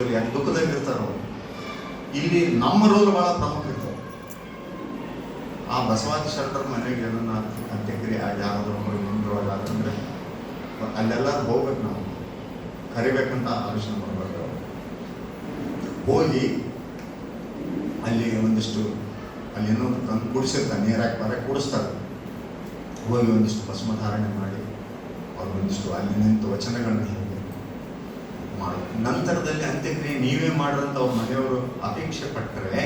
ಯಾಕೆ ದುಃಖದಲ್ಲಿರ್ತಾರೋ ಇಲ್ಲಿ ನಮ್ಮ ರೋಲ್ ಬಹಳ ಪ್ರಮುಖ ಇರ್ತವೆ. ಆ ಬಸವಾದಿ ಶರಣರ ಮನೆಗೆ ಅದನ್ನ ಅಂತ್ಯಕ್ರಿಯೆ ಯಾರಾದರೂ ಹೋಗಿ ಮುಂದುವರೆದಾದ್ರೆ ಅಲ್ಲೆಲ್ಲರೂ ಹೋಗ್ಬೇಕು, ನಾವು ಕರಿಬೇಕಂತ ಆಲೋಚನೆ ಮಾಡಬೇಕು. ಹೋಗಿ ಅಲ್ಲಿ ಒಂದಿಷ್ಟು ಅಲ್ಲಿ ಏನೋ ತಂದು ಕುಡಿಸಿರ್ತಾರೆ, ನೀರಾಕಿ ಬರ ಕುಡಿಸ್ತಾರೆ. ಹೋಗಿ ಒಂದಿಷ್ಟು ಭಸ್ಮಧಾರಣೆ ಮಾಡಿ ಅವ್ರಿಗೊಂದಿಷ್ಟು ಅಲ್ಲಿ ನಿಂತು ವಚನಗಳನ್ನ ಹೇಳಿ ಮಾಡಿ ನಂತರದಲ್ಲಿ ಅಂತ್ಯಕ್ರಿಯೆ ನೀವೇ ಮಾಡ್ರಂತ ಅವ್ರ ಮನೆಯವರು ಅಪೇಕ್ಷೆ ಪಟ್ಟರೆ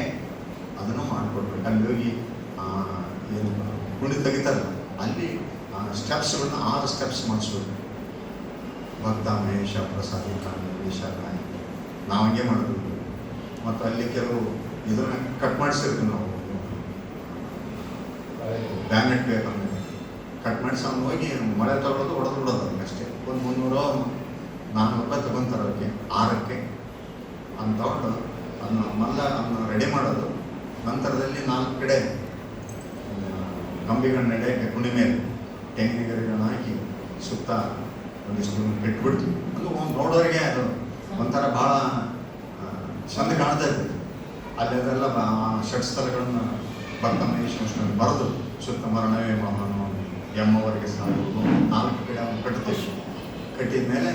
ಅದನ್ನು ಮಾಡಿಕೊಡ್ಬೇಕು. ಅಲ್ಲಿ ಹೋಗಿ ಏನು ಕುಂಡಿ ತೆಗಿತಾರಲ್ಲ ಅಲ್ಲಿ ಸ್ಟೆಪ್ಸ್ಗಳನ್ನ 6 ಸ್ಟೆಪ್ಸ್ ಮಾಡಿಸ್ಬೇಕು. ಭಕ್ತ ಮಹೇಶ ಪ್ರಸಾದಿ ಕಾಂಡ ವಿಶಾಖಾಯಿ ನಾವು ಹಂಗೆ ಮಾಡೋದು. ಮತ್ತು ಅಲ್ಲಿ ಕೆಲವು ಇದನ್ನ ಕಟ್ ಮಾಡಿಸಿರ್ತೀವಿ ನಾವು, ಬ್ಯಾನೆಟ್ ಪೇಪರ್ ಕಟ್ ಮಾಡಿಸಿ ಅವ್ನು ಹೋಗಿ ಮಳೆ ತಗೊಳ್ಳೋದು ಹೊಡೆದು ಬಿಡೋದು ಅಷ್ಟೇ. ಒಂದು 300-400 ರೂಪಾಯಿ ತಗೊಂತಾರೆ ಅದಕ್ಕೆ 6ಕ್ಕೆ ಅಂತ ತಗೊಂಡು ಅದನ್ನ ರೆಡಿ ಮಾಡೋದು. ನಂತರದಲ್ಲಿ 4 ಕಡೆ ಕಂಬಿಗಳನ್ನ ನೆಡೆಯಕ್ಕೆ ಕುಣಿ ಮೇಲೆ ತೆಂಗಿನ ಗರಿಗಳನ್ನ ಹಾಕಿ ಸುತ್ತ ಒಂದಿಷ್ಟು ಇಟ್ಬಿಡ್ತೀವಿ. ಅದು ನೋಡೋರಿಗೆ ಅದು ಒಂಥರ ಭಾಳ ಚಂದ ಕಾಣ್ತಾ ಇರ್ತದೆ. ಅಲ್ಲಿ ಅದೆಲ್ಲ ಷಟ್ಸ್ಥಳಗಳನ್ನ ಭಕ್ತ ಮಹೇಶ್ವರ ಬರೆದು ಸುತ್ತ ಮರಣವೇ ಮಹಾನು ಎಮ್ಮವರೆಗೆ ಸಾಗುವುದು 4 ಕಡೆ ಅವನು ಕಟ್ತೀವಿ. ಕಟ್ಟಿದ ಮೇಲೆ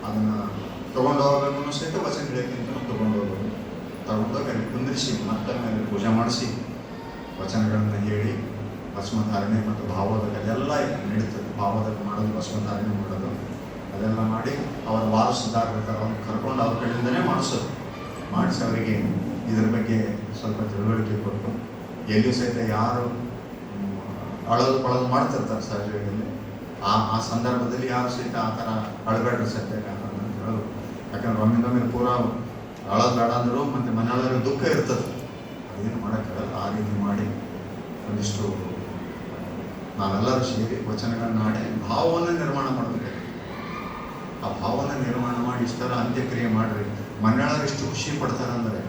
ಅದನ್ನು ತೊಗೊಂಡು ಹೋಗೋದನ್ನು ಸಹಿತ ವಚನ ಹೇಳೋಕ್ಕಿಂತ ತೊಗೊಂಡು ತಗೊಂಡೋಗಿ ಅಲ್ಲಿ ಕುಂದಿರಿಸಿ ಮತ್ತೆ ಮೇಲೆ ಪೂಜೆ ಮಾಡಿಸಿ ವಚನಗಳನ್ನು ಹೇಳಿ ಭಸ್ಮಧಾರಣೆ ಮತ್ತು ಭಾವೋದಕ ಅದೆಲ್ಲ ನಡೀತದೆ. ಭಾವೋದಕ ಮಾಡೋದು, ಭಸ್ಮಧಾರಣೆ ಮಾಡೋದು ಅದೆಲ್ಲ ಮಾಡಿ ಅವರ ವಾರಸುದಾರರು ಅವ್ರು ಕರ್ಕೊಂಡು ಅವ್ರ ಕಡೆಯಿಂದನೇ ಮಾಡಿಸೋದು. ಮಾಡಿಸಿ ಅವರಿಗೆ ಇದ್ರ ಬಗ್ಗೆ ಸ್ವಲ್ಪ ತಿಳುವಳಿಕೆ ಕೊಟ್ಟು ಎಲ್ಲಿಯೂ ಸಹಿತ ಯಾರು ಅಳೋದು ಪಳೋದು ಮಾಡ್ತಿರ್ತಾರೆ ಸಹಜವಾಗಿ. ಆ ಸಂದರ್ಭದಲ್ಲಿ ಯಾರು ಸಹಿತ ಆ ಥರ ಅಳಬೇಡ್ರಿ ಸತ್ಯ ಅಂತ ಹೇಳೋದು. ಯಾಕಂದ್ರೆ ಒಮ್ಮಿಂದೊಮ್ಮೆ ಪೂರ ಅಳೋದು ಬೇಡ ಅಂದರು ಮತ್ತು ಮನೆಯೊಳಗೆ ದುಃಖ ಇರ್ತದೆ, ಅದೇನು ಮಾಡೋಕ್ಕಾಗಲ್ಲ. ಆ ರೀತಿ ಮಾಡಿ ಒಂದಿಷ್ಟು ನಾವೆಲ್ಲರೂ ಸೇರಿ ವಚನಗಳನ್ನ ಹಾಡಿ ಭಾವವನ್ನು ನಿರ್ಮಾಣ ಮಾಡಬೇಕು. ಆ ಭಾವನ ನಿರ್ಮಾಣ ಮಾಡಿ ಇಷ್ಟರ ಅಂತ್ಯಕ್ರಿಯೆ ಮಾಡ್ರಿ. ಮನೆಯೊಳಗೆ ಎಷ್ಟು ಖುಷಿ ಪಡ್ತಾರೆ ಅಂದರೆ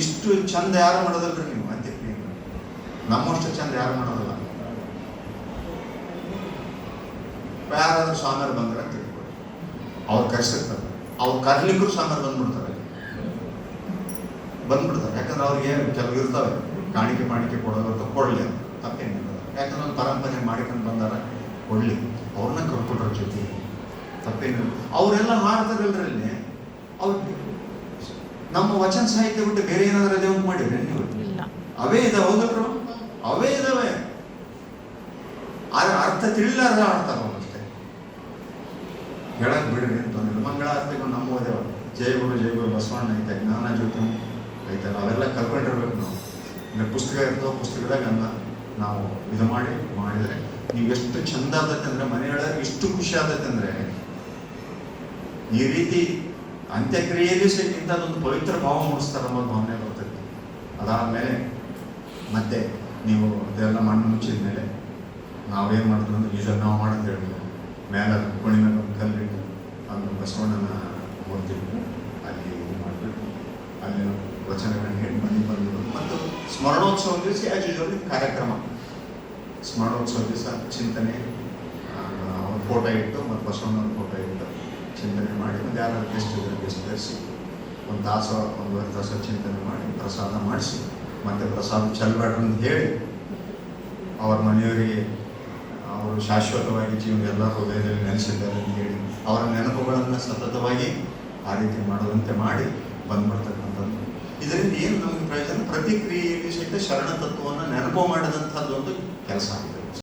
ಇಷ್ಟು ಚಂದ ಯಾರು ಮಾಡೋದಲ್ರಿ ನೀವು ಅಂತ್ಯಕ್ರಿಯೆ. ನಮ್ಮಷ್ಟು ಚಂದ ಯಾರು ಮಾಡೋದಲ್ಲ. ಯಾರಾದ್ರೂ ಸ್ವಾಮಿಯರು ಬಂದ್ರೆ ಅಂತ ತಿಳ್ಕೊಳ್ಳಿ, ಅವ್ರು ಕರೆಸಿರ್ತಾರೆ. ಅವ್ರು ಕರ್ಲಿಕ್ಕೂ ಸ್ವಾಮಿಯರು ಬಂದ್ಬಿಡ್ತಾರೆ. ಯಾಕಂದ್ರೆ ಅವ್ರಿಗೆ ಕೆಲವು ಇರ್ತವೆ ಕಾಣಿಕೆ ಕೊಡೋದು ಕೊಡಲಿ ಅಂತ ತಪ್ಪೇನಿಲ್ಲ. ಯಾಕಂದ್ರೆ ಒಂದು ಪರಂಪರೆ ಮಾಡಿಕೊಂಡು ಬಂದಾರ ಕೊಡಲಿ, ಅವ್ರನ್ನ ಕರ್ಕೊಟ್ರ ಜೊತೆ ತಪ್ಪೇನಿಲ್ಲ. ಅವರೆಲ್ಲ ಮಾಡ್ತಾರಲ್ರಲ್ಲಿ ಅವ್ರು ನಮ್ಮ ವಚನ ಸಾಹಿತ್ಯ ಬಿಟ್ಟು ಬೇರೆ ಏನಾದ್ರೂ ಅದೇ ಒಂದು ಮಾಡಿದ್ರೆ ನೀವು ಅವೇ ಇದಾವೆ. ಹೌದಲ್ರು ಅವೇ ಇದಾವೆ. ಆದ್ರೆ ಅರ್ಥ ತಿಳಿಲಾರ್ದ ಆಡ್ತಾರ ಅಷ್ಟೇ. ಹೇಳಕ್ ಬಿಡ್ರಿ ಅಂತಂದಿಲ್ಲ. ಮಂಗಳಾರತಿಗಳು ನಮ್ಮ ಓದೇವ ಜಯ ಗುರು ಬಸವಣ್ಣ ಐತೆ, ಜ್ಞಾನ ಜ್ಯೋತಿ ಐತೆ, ಅವೆಲ್ಲ ಕಲ್ಕೊಂಡಿರ್ಬೇಕು ನಾವು. ಅಂದ್ರೆ ಪುಸ್ತಕ ಇರ್ತವೆ, ಪುಸ್ತಕದಾಗ ನಾವು ಇದು ಮಾಡಿದ್ರೆ ನೀವು ಎಷ್ಟು ಚಂದ ಆದತ್ತೆ ಅಂದ್ರೆ ಮನೆಯೊಳಗೆ ಇಷ್ಟು ಖುಷಿ ಆದತ್ತೆ ಅಂದ್ರೆ ಈ ರೀತಿ ಅಂತ್ಯಕ್ರಿಯೆಯಲ್ಲಿ ಸಹಿತ ಇಂಥದ್ದೊಂದು ಪವಿತ್ರ ಭಾವ ಮೂಡಿಸ್ತಾರೆ ಅನ್ನೋದು ಭಾವನೆ ಬರ್ತೈತಿ. ಅದಾದಮೇಲೆ ಮತ್ತೆ ನೀವು ಅದೆಲ್ಲ ಮಣ್ಣು ಮುಚ್ಚಿದ ಮೇಲೆ ನಾವೇನು ಮಾಡ್ತೀವಿ ಅಂದ್ರೆ ಇದನ್ನು ನಾವು ಮಾಡೋದು ಹೇಳ್ಬೇಕು. ಮೇಲೆ ಕುಣಿ ಮೇಲೆ ಒಂದು ಕಲ್ಲಿಟ್ಟು ಅದನ್ನು ಬಸವಣ್ಣನ ಓದ್ತೀವಿ. ಅಲ್ಲಿ ಇದು ಮಾಡಬೇಕು. ಅಲ್ಲಿ ವಚನಗಳನ್ನ ಹೇಳಿ ಮನೆ ಬಂದು ಮತ್ತು ಸ್ಮರಣೋತ್ಸವ ದಿವಸ ಯಾಜುಜಲ್ಲಿ ಕಾರ್ಯಕ್ರಮ. ಸ್ಮರಣೋತ್ಸವ ದಿವಸ ಚಿಂತನೆ, ಅವ್ರ ಫೋಟೋ ಇಟ್ಟು ಮತ್ತು ಬಸವಣ್ಣನ ಫೋಟೋ ಇಟ್ಟು ಚಿಂತನೆ ಮಾಡಿ ಒಂದು ಯಾರು ಗೆಸ್ಟ್ ತರಿಸಿ ಒಂದು ತಾಸು 1.5 ತಾಸು ಚಿಂತನೆ ಮಾಡಿ ಪ್ರಸಾದ ಮಾಡಿಸಿ ಮತ್ತು ಪ್ರಸಾದ ಚೆಲ್ಲಬೇಡ್ರಿ ಅಂತ ಹೇಳಿ ಅವ್ರ ಮನೆಯವರಿಗೆ ಅವರು ಶಾಶ್ವತವಾಗಿ ಜೀವನ ಎಲ್ಲ ಹೃದಯದಲ್ಲಿ ನೆಲೆಸಿದ್ದಾರೆ ಅಂತ ಹೇಳಿ ಅವರ ನೆನಪುಗಳನ್ನು ಸತತವಾಗಿ ಆ ರೀತಿ ಮಾಡುವಂತೆ ಮಾಡಿ ಬಂದ್ಬಿಡ್ತಕ್ಕಂಥದ್ದು. ಇದರಿಂದ ಏನು ನಮಗೆ ಪ್ರಯೋಜನ? ಪ್ರತಿಕ್ರಿಯೆಯಲ್ಲಿ ಸಹಿತ ಶರಣ ತತ್ವವನ್ನು ನೆನಪು ಮಾಡಿದಂಥದ್ದೊಂದು ಕೆಲಸ ಆಗಿದೆ.